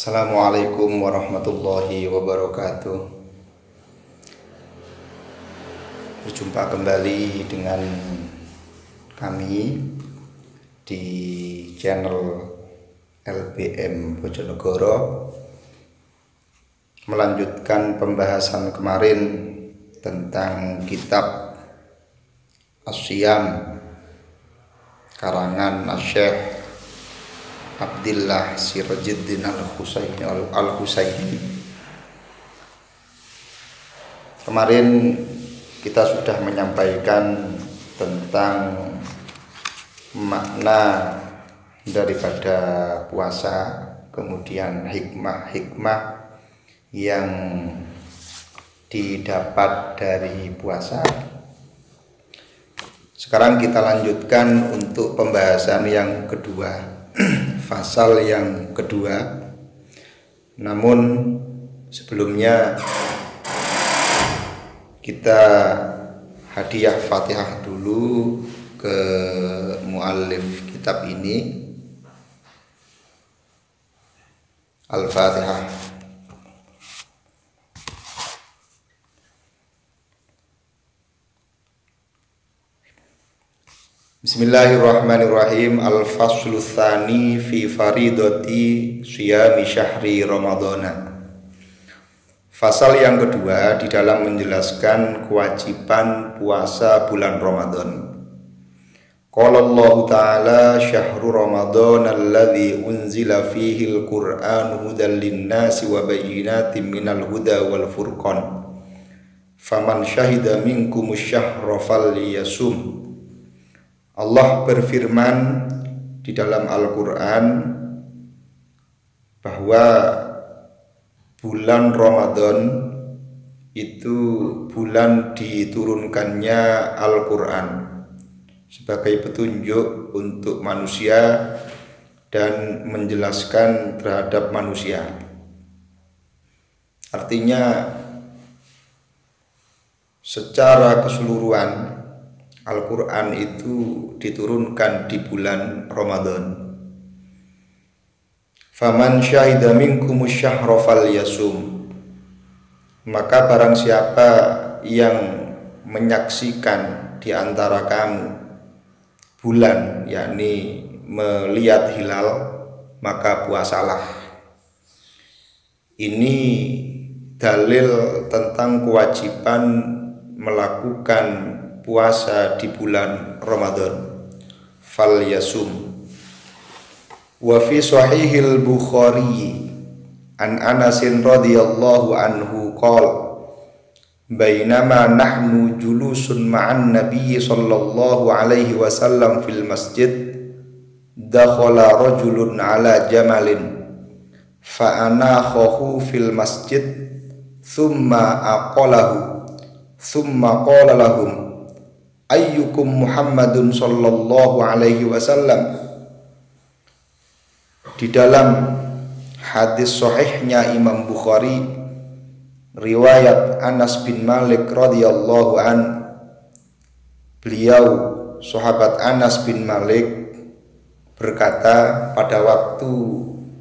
Assalamualaikum warahmatullahi wabarakatuh. Berjumpa kembali dengan kami di channel LBM Bojonegoro, melanjutkan pembahasan kemarin tentang kitab As-Siyam karangan Syekh Abdillah Sirajuddin Al-Husaini. Kemarin kita sudah menyampaikan tentang makna daripada puasa, kemudian hikmah-hikmah yang didapat dari puasa. Sekarang kita lanjutkan untuk pembahasan yang kedua, pasal yang kedua. Namun sebelumnya kita hadiah Fatihah dulu ke muallif kitab ini. Al-Fatihah. Bismillahirrahmanirrahim. Al-faslu tsani fi faridati syiyami syahri ramadhana. Fasal yang kedua di dalam menjelaskan kewajiban puasa bulan Ramadan. Qala Allah Ta'ala syahru ramadhana alladzi unzila fihi al-Qur'anu hudan lin-nasi wa bayyinatin minal huda wal furqan. Faman syahida minkumus syahra falyasum. Allah berfirman di dalam Al-Quran bahwa bulan Ramadan itu bulan diturunkannya Al-Quran sebagai petunjuk untuk manusia dan menjelaskan terhadap manusia. Artinya secara keseluruhan Al-Quran itu diturunkan di bulan Ramadan. Faman syahida minkumus syahra falyasum. Maka barang siapa yang menyaksikan di antara kamu bulan, yakni melihat hilal, maka puasalah. Ini dalil tentang kewajiban melakukan puasa di bulan Ramadan. Falyasum. Wa fi sahihil Bukhari an Anas radhiyallahu anhu qala bainama nahnu julusun ma'an nabiy sallallahu alaihi wasallam fil masjid dakhala rajulun ala jamalin fa anakhahu fil masjid thumma aqalahu thumma qala lahum ayyukum Muhammadun sallallahu alaihi wasallam. Di dalam hadis sahihnya Imam Bukhari riwayat Anas bin Malik radhiyallahu an, beliau sahabat Anas bin Malik berkata pada waktu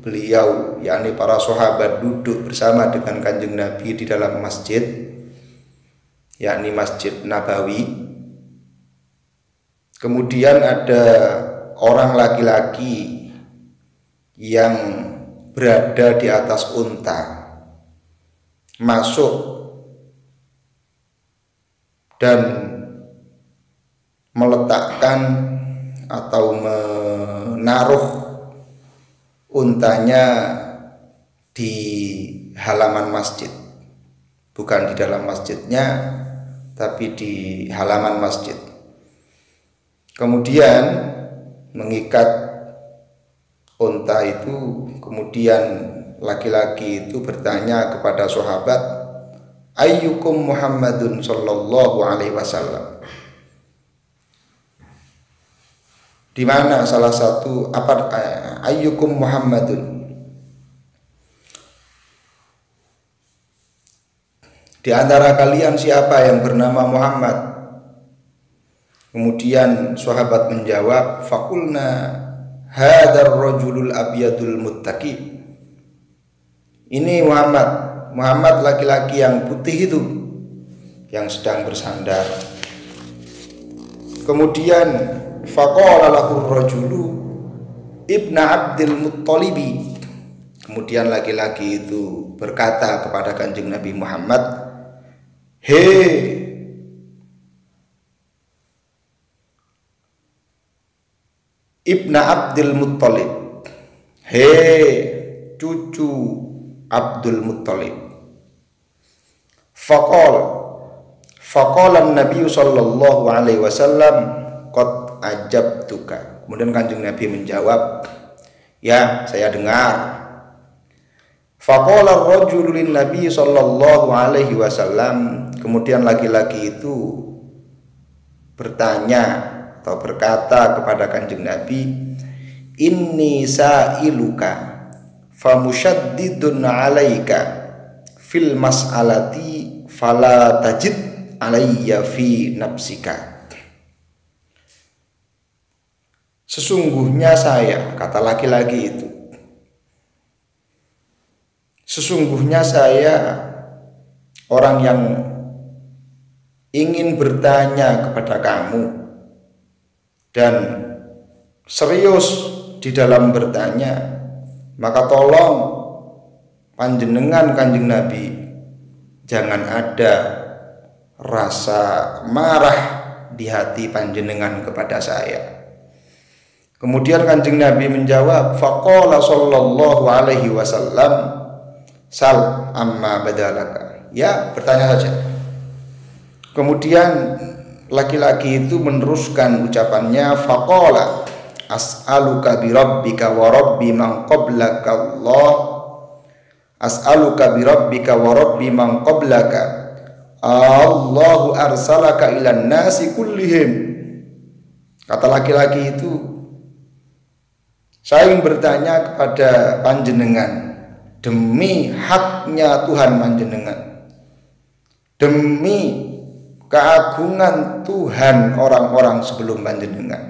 beliau, yakni para sahabat, duduk bersama dengan Kanjeng Nabi di dalam masjid, yakni Masjid Nabawi. Kemudian ada orang laki-laki yang berada di atas unta masuk dan meletakkan atau menaruh untanya di halaman masjid, bukan di dalam masjidnya tapi di halaman masjid. Kemudian mengikat unta itu. Kemudian laki-laki itu bertanya kepada sahabat, ayyukum Muhammadun sallallahu alaihi wasallam. Di mana salah satu ayyukum Muhammadun, di antara kalian siapa yang bernama Muhammad? Kemudian sahabat menjawab, faqulna hadzal rajulul abyadul muttaqi. Ini Muhammad, Muhammad laki-laki yang putih itu yang sedang bersandar. Kemudian faqala lahu rajulu ibna Abdul Muttalibi. Kemudian laki-laki itu berkata kepada Kanjeng Nabi Muhammad, "Hei Ibna Abdul Muttalib, hei cucu Abdul Muttalib." Faqala Nabi sallallahu alaihi wasallam, "Qad ajabtuka." Kemudian Kanjeng Nabi menjawab, "Ya, saya dengar." Faqala ar-rajulu lin Nabi sallallahu alaihi wasallam. Kemudian laki-laki itu bertanya atau berkata kepada Kanjeng Nabi, "Inni sa'iluka famusyaddidun 'alaika fil mas'alati fala tajid 'alayya fi nafsika." Sesungguhnya saya, kata laki-laki itu, sesungguhnya saya orang yang ingin bertanya kepada kamu dan serius di dalam bertanya, maka tolong panjenengan Kanjeng Nabi jangan ada rasa marah di hati panjenengan kepada saya. Kemudian Kanjeng Nabi menjawab, faqala sallallahu alaihi wasallam, "Sal amma badalaka." Ya, bertanya saja. Kemudian laki-laki itu meneruskan ucapannya, faqala as'aluka bi rabbika wa rabbi man qablaka Allah, as'aluka bi rabbika wa rabbi man qablaka Allahu arsalaka ilan nasi kullihim. Kata laki-laki itu, saya ingin bertanya kepada panjenengan demi haknya Tuhan panjenengan, demi keagungan Tuhan orang-orang sebelum panjenengan,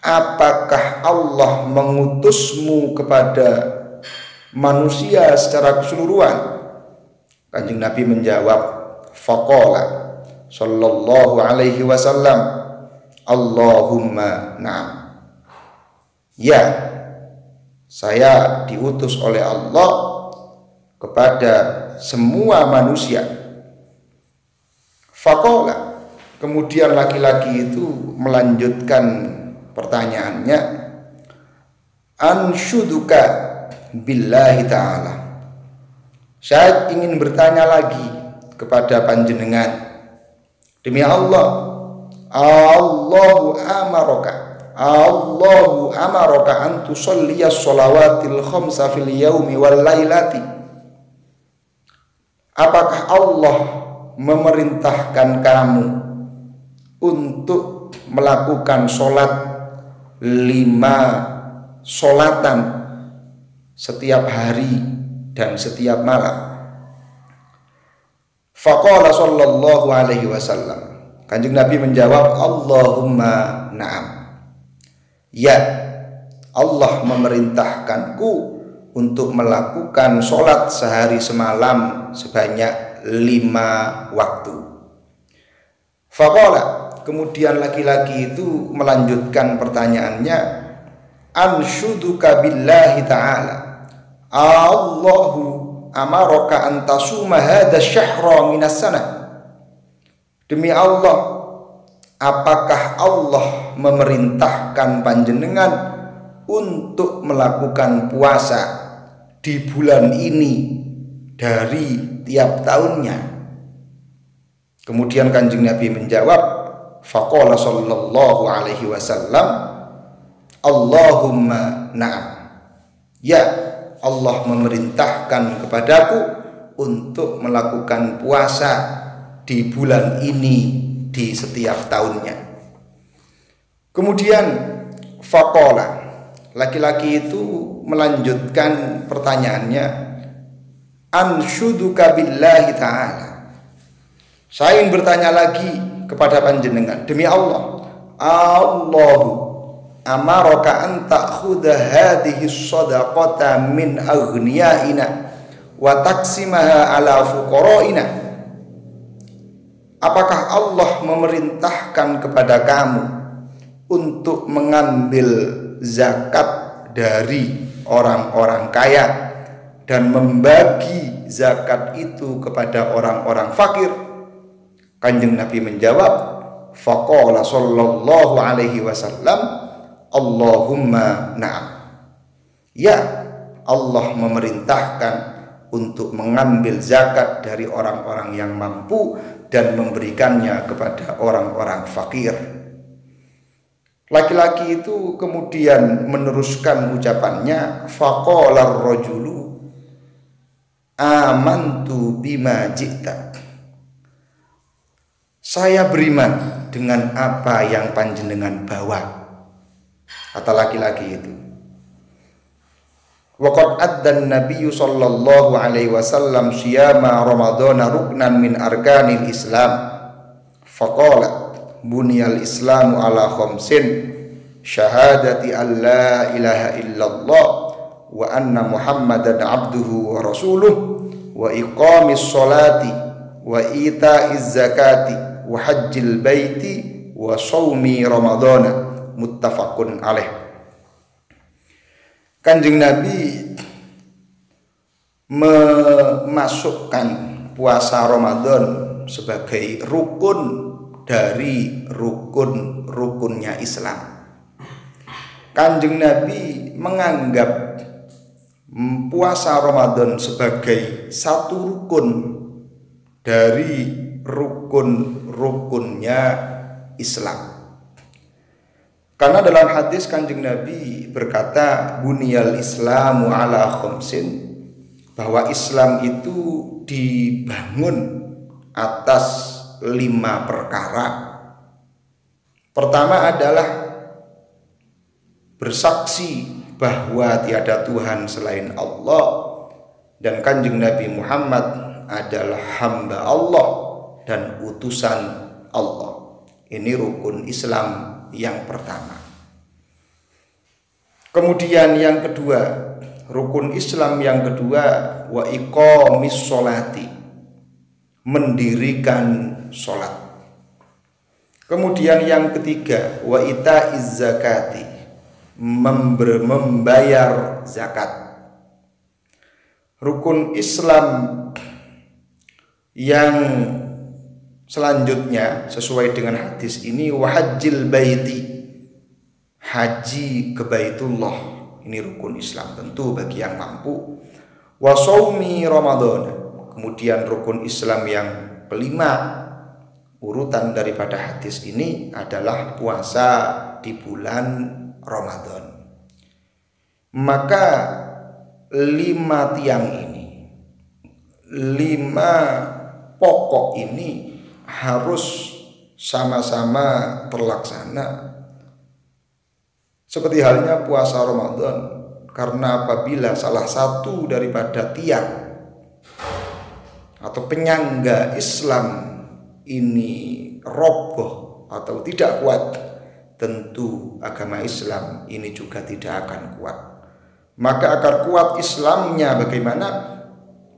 apakah Allah mengutusmu kepada manusia secara keseluruhan? Kanjeng Nabi menjawab, faqala sallallahu alaihi wasallam, Allahumma na'am. Ya, saya diutus oleh Allah kepada semua manusia. Faqala, kemudian laki-laki itu melanjutkan pertanyaannya, anshuduka billahi ta'ala. Saya ingin bertanya lagi kepada panjenengan, demi Allah, Allahu amaraka an tusalliyas shalawatil khamsa fil yaumi wal lailati. Apakah Allah memerintahkan kamu untuk melakukan sholat 5 sholatan setiap hari dan setiap malam? Faqala sallallahu alaihi wasallam, Kanjeng Nabi menjawab, Allahumma na'am. Ya, Allah memerintahkanku untuk melakukan sholat sehari semalam sebanyak 5 waktu. Faqala, kemudian laki-laki itu melanjutkan pertanyaannya, anshuduka billahi ta'ala, Allahu amaraka an tasuma hadha syahra minas sanah. Demi Allah, apakah Allah memerintahkan panjenengan untuk melakukan puasa di bulan ini dari tiap tahunnya? Kemudian Kanjeng Nabi menjawab, faqala sallallahu alaihi wasallam, Allahumma na'am. Ya, Allah memerintahkan kepadaku untuk melakukan puasa di bulan ini di setiap tahunnya. Kemudian faqala, laki-laki itu melanjutkan pertanyaannya, anshuduka billahi ta'ala. Saya ingin bertanya lagi kepada panjenengan, demi Allah, Allahu amaraka an ta'khudha hadhihi shadaqata min aghniyaina wa taqsimaha ala fuqaraina. Apakah Allah memerintahkan kepada kamu untuk mengambil zakat dari orang-orang kaya dan membagi zakat itu kepada orang-orang fakir? Kanjeng Nabi menjawab, faqala sallallahu alaihi wasallam, Allahumma na'am. Ya, Allah memerintahkan untuk mengambil zakat dari orang-orang yang mampu dan memberikannya kepada orang-orang fakir. Laki-laki itu kemudian meneruskan ucapannya, faqala ar-rajulu amantu bima ji'ta. Saya beriman dengan apa yang panjenengan bawa, kata laki-laki itu. Waqad addan nabiyyu sallallahu alaihi wasallam siyama ramadhana ruknan min arkanil islam. Faqala buniyal islamu ala khamsin, syahadati an la ilaha illallah wa anna muhammadan abduhu wa rasuluh wa iqamis sholati wa ita'iz zakati wa hajjil baiti wa shaumi ramadhana, muttafaqun alaih. Kanjeng Nabi memasukkan puasa Ramadan sebagai rukun dari rukun-rukunnya Islam. Kanjeng Nabi menganggap puasa Ramadan sebagai satu rukun dari rukun-rukunnya Islam. Karena dalam hadis Kanjeng Nabi berkata, buniyal islamu ala khamsin, bahwa Islam itu dibangun atas 5 perkara. Pertama adalah bersaksi bahwa tiada Tuhan selain Allah dan Kanjeng Nabi Muhammad adalah hamba Allah dan utusan Allah. Ini rukun Islam yang pertama. Kemudian yang kedua, rukun Islam yang kedua, wa iqamis sholati, mendirikan sholat. Kemudian yang ketiga, wa ita'iz zakati, membayar zakat. Rukun Islam yang selanjutnya sesuai dengan hadis ini, wa hajjil baiti, haji ke Baitullah. Ini rukun Islam tentu bagi yang mampu. Wa shaumi Ramadan, kemudian rukun Islam yang kelima urutan daripada hadis ini adalah puasa di bulan Ramadan. Maka 5 tiang ini, 5 pokok ini harus sama-sama terlaksana. Seperti halnya puasa Ramadan, karena apabila salah satu daripada tiang atau penyangga Islam ini roboh atau tidak kuat, tentu agama Islam ini juga tidak akan kuat. Maka agar kuat Islamnya bagaimana?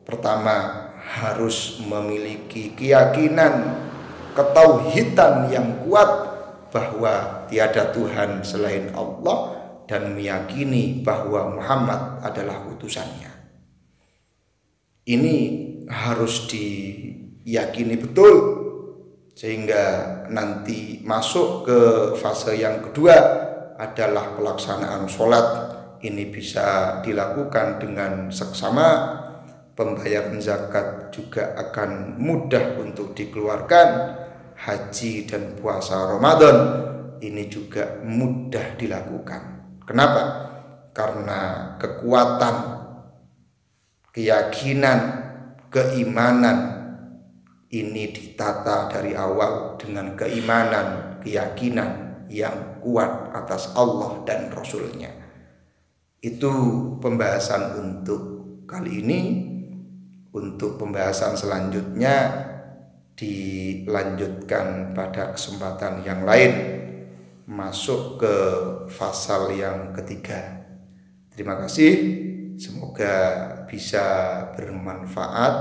Pertama, harus memiliki keyakinan, ketauhidan yang kuat bahwa tiada Tuhan selain Allah dan meyakini bahwa Muhammad adalah utusannya. Ini harus diyakini betul sehingga nanti masuk ke fase yang kedua adalah pelaksanaan sholat. Ini bisa dilakukan dengan seksama. Pembayaran zakat juga akan mudah untuk dikeluarkan. Haji dan puasa Ramadan ini juga mudah dilakukan. Kenapa? Karena kekuatan, keyakinan, keimanan ini ditata dari awal dengan keimanan, keyakinan yang kuat atas Allah dan Rasul-Nya. Itu pembahasan untuk kali ini. Untuk pembahasan selanjutnya dilanjutkan pada kesempatan yang lain, masuk ke pasal yang ketiga. Terima kasih, semoga bisa bermanfaat,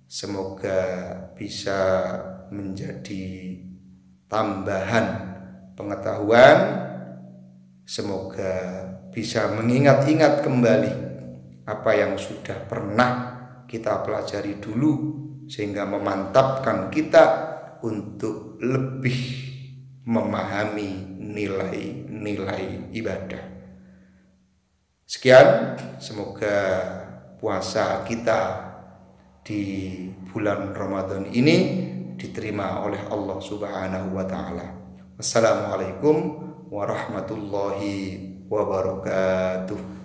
semoga bisa menjadi tambahan pengetahuan, semoga bisa mengingat-ingat kembali apa yang sudah pernah kita pelajari dulu, sehingga memantapkan kita untuk lebih memahami nilai-nilai ibadah. Sekian, semoga puasa kita di bulan Ramadan ini diterima oleh Allah Subhanahu wa taala. Wassalamualaikum warahmatullahi wabarakatuh.